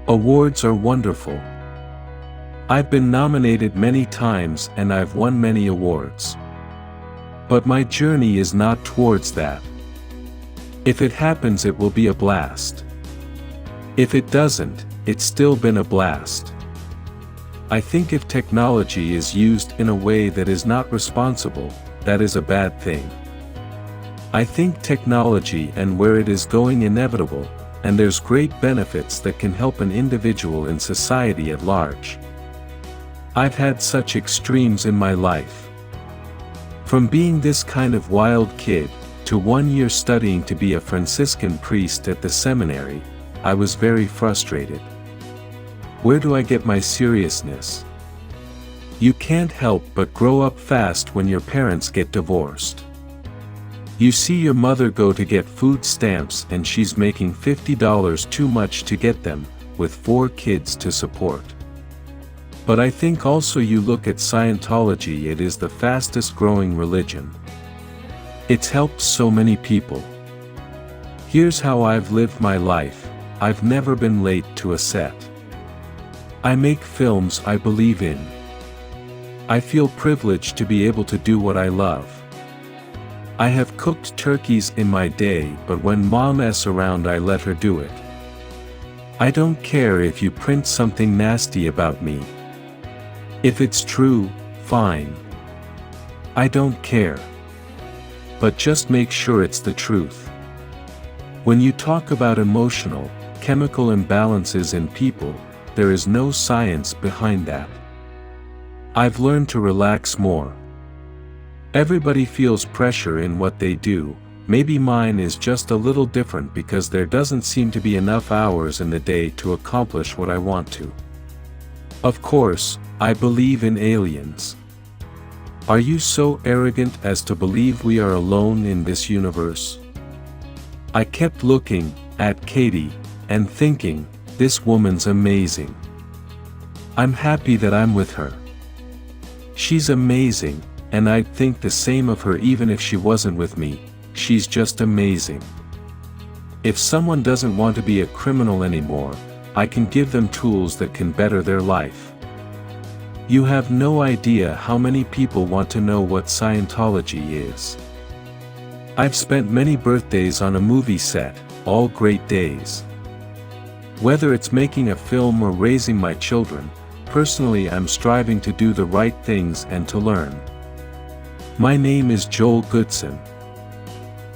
Awards are wonderful. I've been nominated many times and I've won many awards. But my journey is not towards that. If it happens, it will be a blast. If it doesn't, it's still been a blast. I think if technology is used in a way that is not responsible, that is a bad thing. I think technology and where it is going inevitable, and there's great benefits that can help an individual in society at large. I've had such extremes in my life. From being this kind of wild kid, to 1 year studying to be a Franciscan priest at the seminary, I was very frustrated. Where do I get my seriousness? You can't help but grow up fast when your parents get divorced. You see your mother go to get food stamps and she's making $50 too much to get them, with 4 kids to support. But I think also you look at Scientology, it is the fastest growing religion. It's helped so many people. Here's how I've lived my life. I've never been late to a set. I make films I believe in. I feel privileged to be able to do what I love. I have cooked turkeys in my day, but when Mom is around I let her do it. I don't care if you print something nasty about me. If it's true, fine. I don't care. But just make sure it's the truth. When you talk about emotional, chemical imbalances in people, there is no science behind that. I've learned to relax more. Everybody feels pressure in what they do. Maybe mine is just a little different because there doesn't seem to be enough hours in the day to accomplish what I want to. Of course, I believe in aliens. Are you so arrogant as to believe we are alone in this universe? I kept looking at Katie and thinking, this woman's amazing. I'm happy that I'm with her. She's amazing, and I'd think the same of her even if she wasn't with me. She's just amazing. If someone doesn't want to be a criminal anymore, I can give them tools that can better their life. You have no idea how many people want to know what Scientology is. I've spent many birthdays on a movie set, all great days. Whether it's making a film or raising my children, personally I'm striving to do the right things and to learn. My name is Joel Goodson.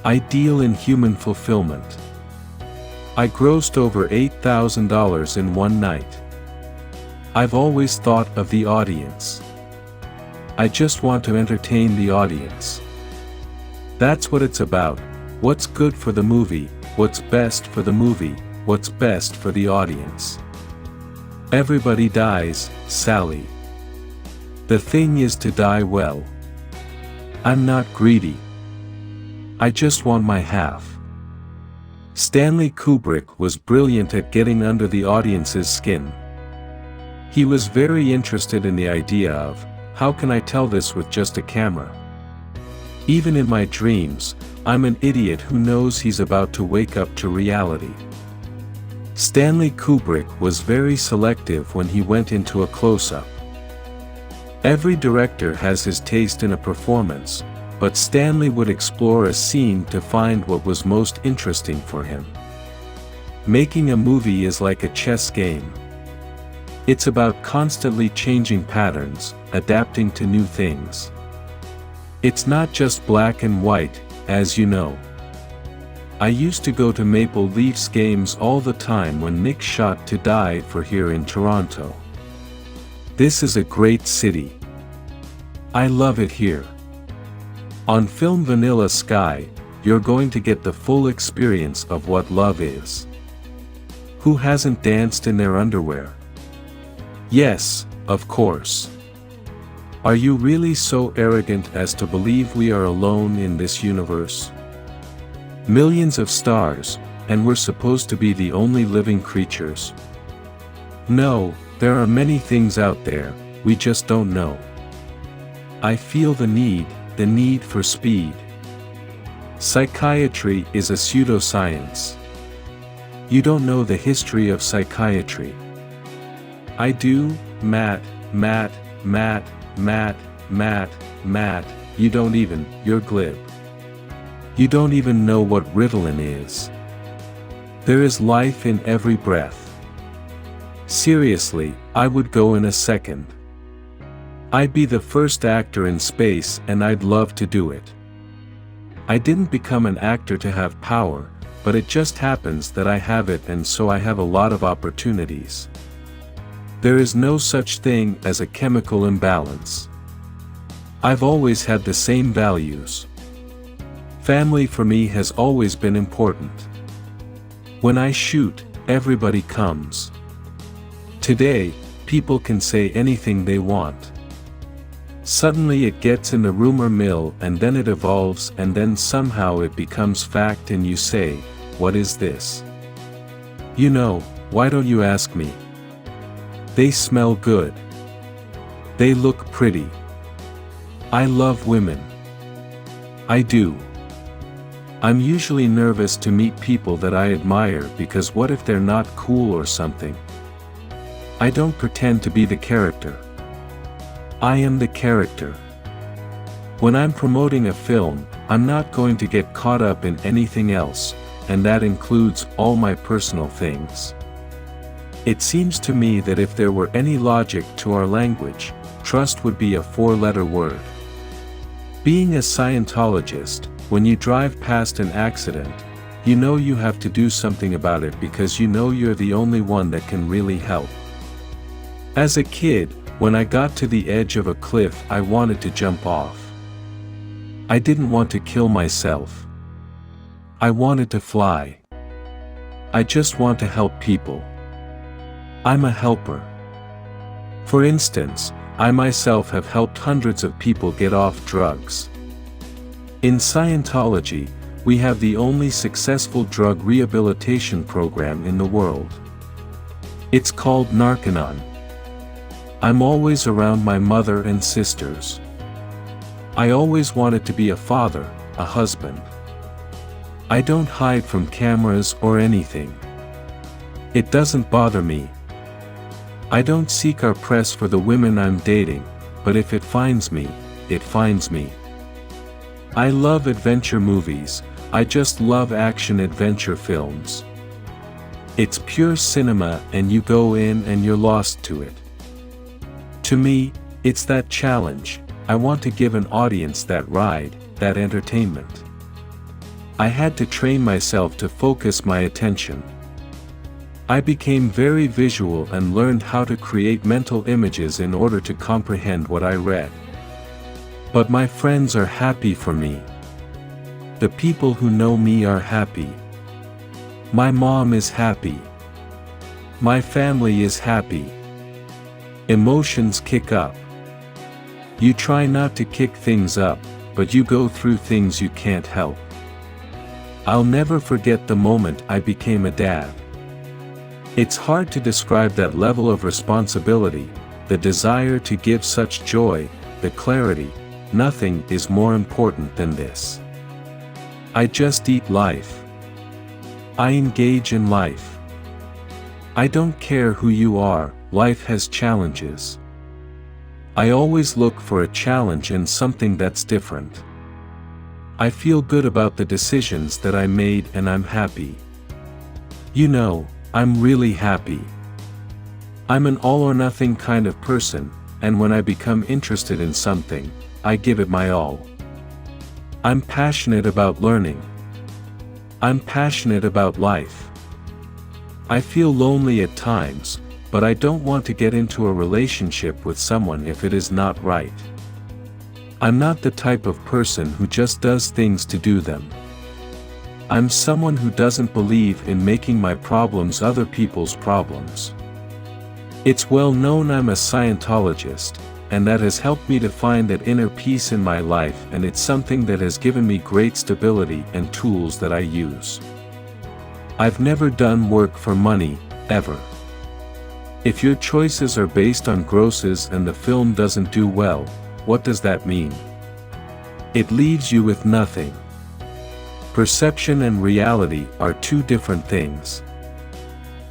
I deal in human fulfillment. I grossed over $8,000 in one night. I've always thought of the audience. I just want to entertain the audience. That's what it's about. What's good for the movie, what's best for the movie, what's best for the audience. Everybody dies, Sally. The thing is to die well. I'm not greedy. I just want my half. Stanley Kubrick was brilliant at getting under the audience's skin. He was very interested in the idea of, how can I tell this with just a camera? Even in my dreams, I'm an idiot who knows he's about to wake up to reality. Stanley Kubrick was very selective when he went into a close-up. Every director has his taste in a performance, but Stanley would explore a scene to find what was most interesting for him. Making a movie is like a chess game. It's about constantly changing patterns, adapting to new things. It's not just black and white, as you know. I used to go to Maple Leafs games all the time when Nick shot to die for here in Toronto. This is a great city. I love it here. On film Vanilla Sky, you're going to get the full experience of what love is. Who hasn't danced in their underwear? Yes, of course. Are you really so arrogant as to believe we are alone in this universe? Millions of stars, and we're supposed to be the only living creatures? No, there are many things out there, we just don't know. I feel the need for speed. Psychiatry is a pseudoscience. You don't know the history of psychiatry. I do, Matt, you don't even, you're glib. You don't even know what Ritalin is. There is life in every breath. Seriously, I would go in a second. I'd be the first actor in space and I'd love to do it. I didn't become an actor to have power, but it just happens that I have it, and so I have a lot of opportunities. There is no such thing as a chemical imbalance. I've always had the same values. Family for me has always been important. When I shoot, everybody comes. Today, people can say anything they want. Suddenly it gets in the rumor mill, and then it evolves, and then somehow it becomes fact, and you say, what is this? You know, why don't you ask me? They smell good. They look pretty. I love women. I do. I'm usually nervous to meet people that I admire, because what if they're not cool or something? I don't pretend to be the character. I am the character. When I'm promoting a film, I'm not going to get caught up in anything else, and that includes all my personal things. It seems to me that if there were any logic to our language, trust would be a 4-letter word. Being a Scientologist, when you drive past an accident, you know you have to do something about it because you know you're the only one that can really help. As a kid, when I got to the edge of a cliff, I wanted to jump off. I didn't want to kill myself. I wanted to fly. I just want to help people. I'm a helper. For instance, I myself have helped hundreds of people get off drugs. In Scientology, we have the only successful drug rehabilitation program in the world. It's called Narconon. I'm always around my mother and sisters. I always wanted to be a father, a husband. I don't hide from cameras or anything. It doesn't bother me. I don't seek our press for the women I'm dating, but if it finds me, it finds me. I love adventure movies, I just love action-adventure films. It's pure cinema, and you go in and you're lost to it. To me, it's that challenge. I want to give an audience that ride, that entertainment. I had to train myself to focus my attention. I became very visual and learned how to create mental images in order to comprehend what I read. But my friends are happy for me. The people who know me are happy. My mom is happy. My family is happy. Emotions kick up. You try not to kick things up, but you go through things you can't help. I'll never forget the moment I became a dad. It's hard to describe that level of responsibility, the desire to give such joy, the clarity. Nothing is more important than this. I just eat life. I engage in life. I don't care who you are, life has challenges. I always look for a challenge and something that's different. I feel good about the decisions that I made, and I'm happy. You know, I'm really happy. I'm an all-or-nothing kind of person, and when I become interested in something, I give it my all. I'm passionate about learning. I'm passionate about life. I feel lonely at times, but I don't want to get into a relationship with someone if it is not right. I'm not the type of person who just does things to do them. I'm someone who doesn't believe in making my problems other people's problems. It's well known I'm a Scientologist, and that has helped me to find that inner peace in my life, and it's something that has given me great stability and tools that I use. I've never done work for money, ever. If your choices are based on grosses and the film doesn't do well, what does that mean? It leaves you with nothing. Perception and reality are two different things.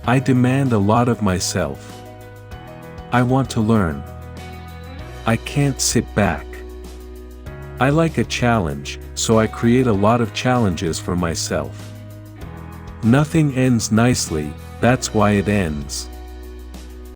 I demand a lot of myself. I want to learn. I can't sit back. I like a challenge, so I create a lot of challenges for myself. Nothing ends nicely, that's why it ends.